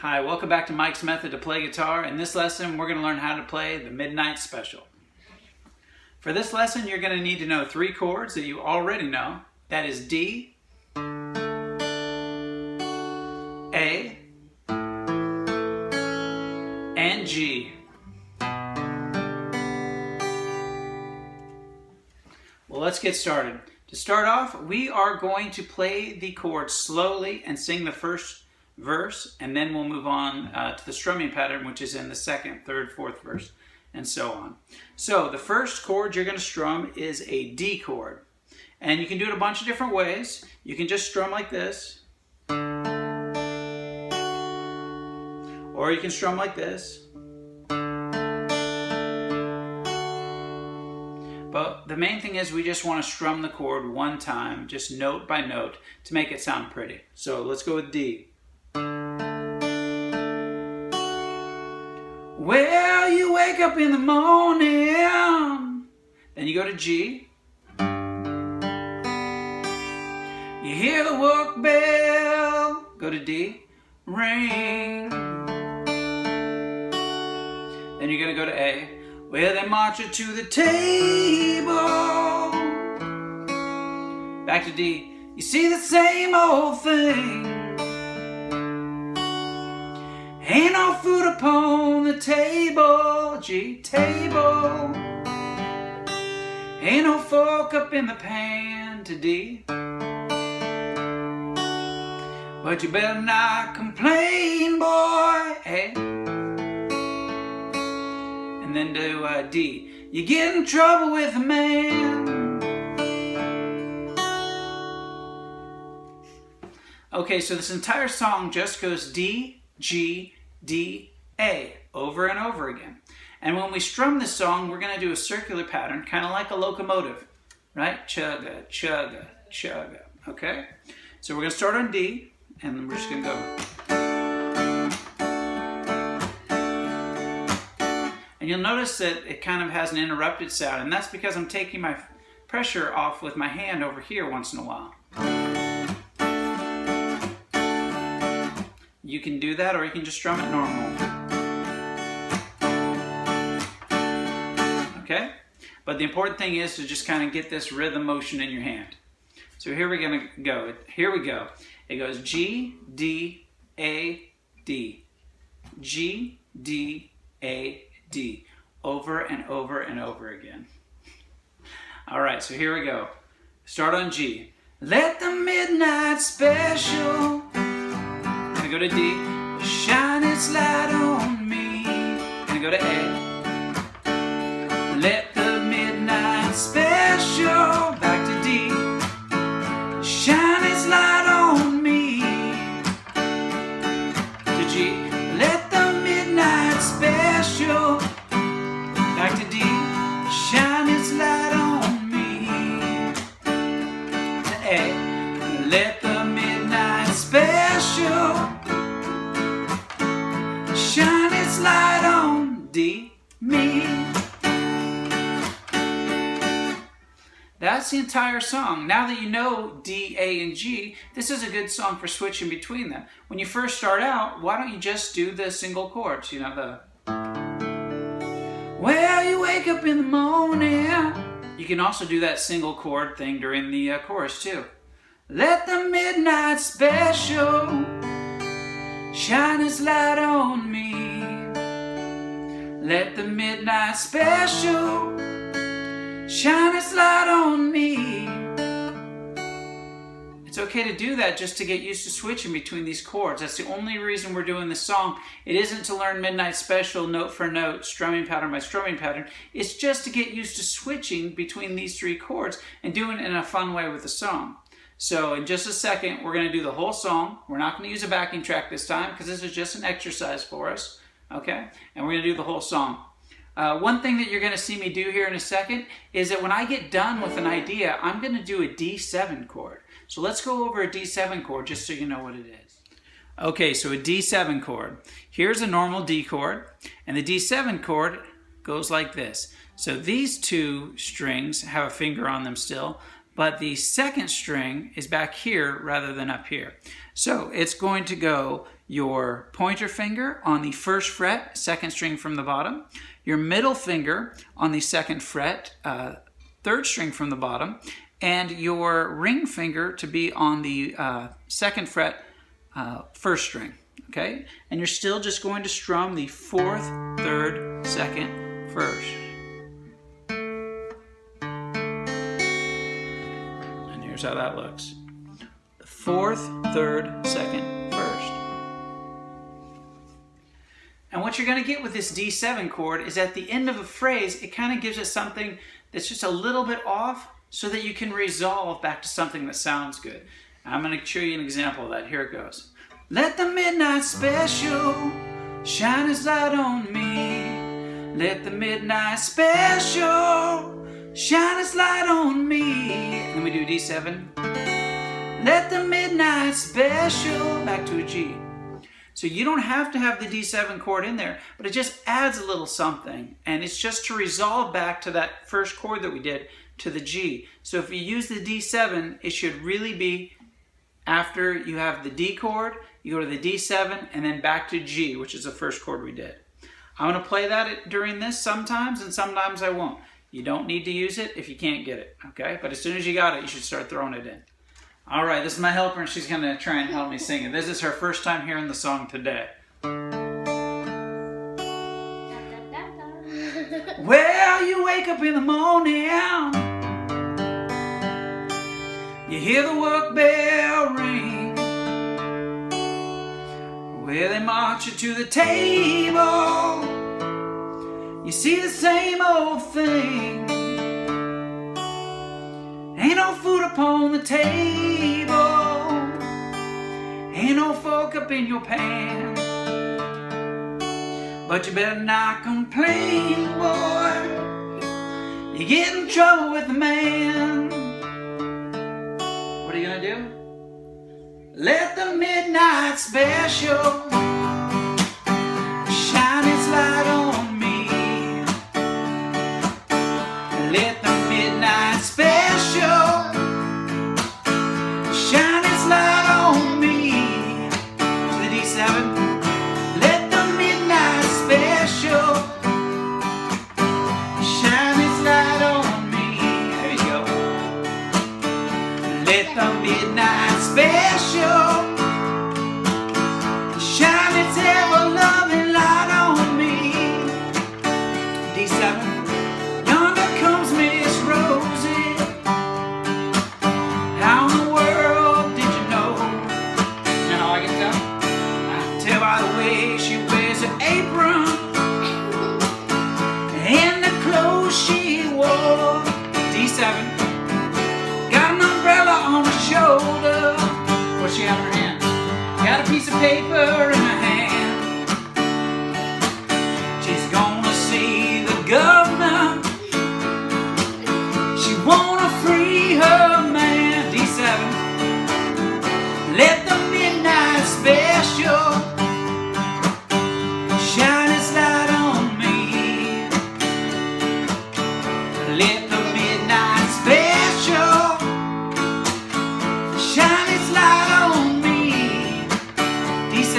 Hi, welcome back to Mike's Method to Play Guitar. In this lesson, we're going to learn how to play the Midnight Special. For this lesson, you're going to need to know three chords that you already know. That is D, A, and G. Well, let's get started. To start off, we are going to play the chords slowly and sing the first verse, and then we'll move on to the strumming pattern, which is in the second, third, fourth verse, and so on. So the first chord you're going to strum is a D chord, and you can do it a bunch of different ways. You can just strum like this, or you can strum like this. But the main thing is we just want to strum the chord one time, just note by note, to make it sound pretty. So let's go with D. Well, you wake up in the morning, then you go to G. You hear the work bell, go to D, ring. Then you're gonna go to A. Well, they march you to the table. Back to D. You see the same old thing. Ain't no food upon the table, G, table. Ain't no fork up in the pan, to D. But you better not complain, boy, eh? And then do D. You get in trouble with a man. Okay, so this entire song just goes D, G, D, A, over and over again. And when we strum this song, we're going to do a circular pattern, kind of like a locomotive, right? Chugga, chugga, chugga, okay? So we're going to start on D, and we're just going to go. And you'll notice that it kind of has an interrupted sound, and that's because I'm taking my pressure off with my hand over here once in a while. You can do that, or you can just strum it normal. Okay? But the important thing is to just kind of get this rhythm motion in your hand. So here we're going to go. Here we go. It goes G, D, A, D. G, D, A, D. Over and over and over again. All right, so here we go. Start on G. Let the midnight special. Go to D, shine its light on me. Gonna go to A. Let the midnight special. Back to D, shine its light on me. To G, let the midnight special. Back to D, shine its light on me. To A, let the midnight special. Shine its light on D, me. That's the entire song. Now that you know D, A, and G, this is a good song for switching between them. When you first start out, why don't you just do the single chords? You know, the... Well, you wake up in the morning. You can also do that single chord thing during the chorus too. Let the midnight special shine its light on me. Let the midnight special shine its light on me. It's okay to do that just to get used to switching between these chords. That's the only reason we're doing this song. It isn't to learn Midnight Special note for note, strumming pattern by strumming pattern. It's just to get used to switching between these three chords and doing it in a fun way with the song. So in just a second, we're going to do the whole song. We're not going to use a backing track this time because this is just an exercise for us, okay? And we're going to do the whole song. One thing that you're going to see me do here in a second is that when I get done with an idea, I'm going to do a D7 chord. So let's go over a D7 chord just so you know what it is. Okay, so a D7 chord. Here's a normal D chord, and the D7 chord goes like this. So these two strings have a finger on them still, but the second string is back here rather than up here. So it's going to go your pointer finger on the 1st fret, 2nd string from the bottom, your middle finger on the 2nd fret, 3rd string from the bottom, and your ring finger to be on the 2nd fret, 1st string. Okay? And you're still just going to strum the 4th, 3rd, 2nd, 1st. And here's how that looks. The 4th, 3rd, 2nd, 1st. And what you're going to get with this D7 chord is at the end of a phrase, it kind of gives it something that's just a little bit off so that you can resolve back to something that sounds good. I'm going to show you an example of that. Here it goes. Let the midnight special shine its light on me. Let the midnight special shine its light on me. And then we do D7. Let the midnight special, back to a G. So you don't have to have the D7 chord in there, but it just adds a little something. And it's just to resolve back to that first chord that we did, to the G. So if you use the D7, it should really be after you have the D chord, you go to the D7, and then back to G, which is the first chord we did. I'm going to play that during this sometimes, and sometimes I won't. You don't need to use it if you can't get it, okay? But as soon as you got it, you should start throwing it in. All right, this is my helper, and she's going to try and help me sing it. This is her first time hearing the song today. Well, you wake up in the morning, you hear the work bell ring. Well, they march you to the table, you see the same old thing. Ain't no food upon the table, ain't no fork up in your pan. But you better not complain, boy, you get in trouble with the man. What are you gonna do? Let the midnight special shine its light on me. Let the midnight special shine its light on me. To the D7. Let the midnight special shine its light on me. There you go. Let the midnight special shine its ever-loving light on me. D7. Yonder comes Miss Rosie. How in the world did you know? You know how I can tell? I can tell by the way she wears her apron and the clothes she wore. D7. Got an umbrella on her shoulder. What's she have in her hand? Got a piece of paper in her hand. She's gonna see the governor. She wanna free her man. D7. Let the midnight special shine its light on me. Let the midnight special shine its light on me. D7.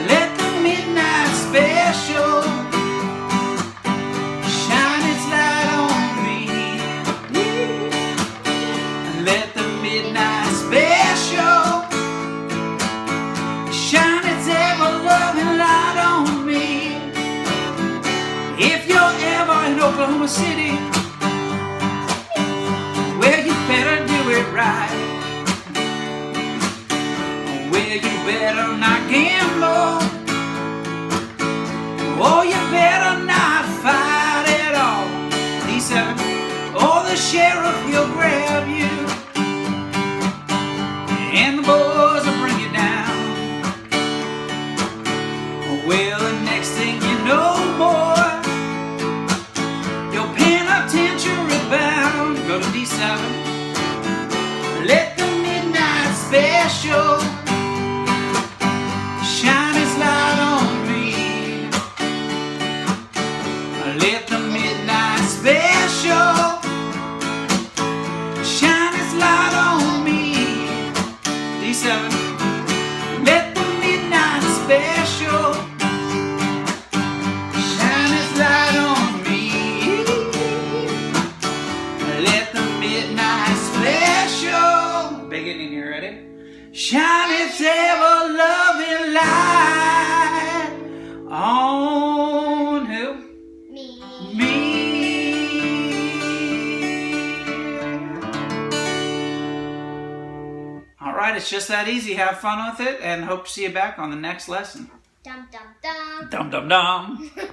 Let the midnight special shine its light on me. Let the midnight special shine its ever-loving light on me. If you're ever in Oklahoma City, well, you better do it right. Well, you better not gamble. Oh, you better not fight at all. D7. Oh, the sheriff, he'll grab you, and the boys will bring you down. Well, the next thing you know, boy, your penitentiary bound. Go to D7. Let the midnight special shine its light on me. Let the midnight special shine its light on me. D7. Let the midnight midnight special. Big ending here, ready? Shine its ever-loving light on who? Me. All right, it's just that easy. Have fun with it, and hope to see you back on the next lesson. Dum dum dum. Dum dum dum.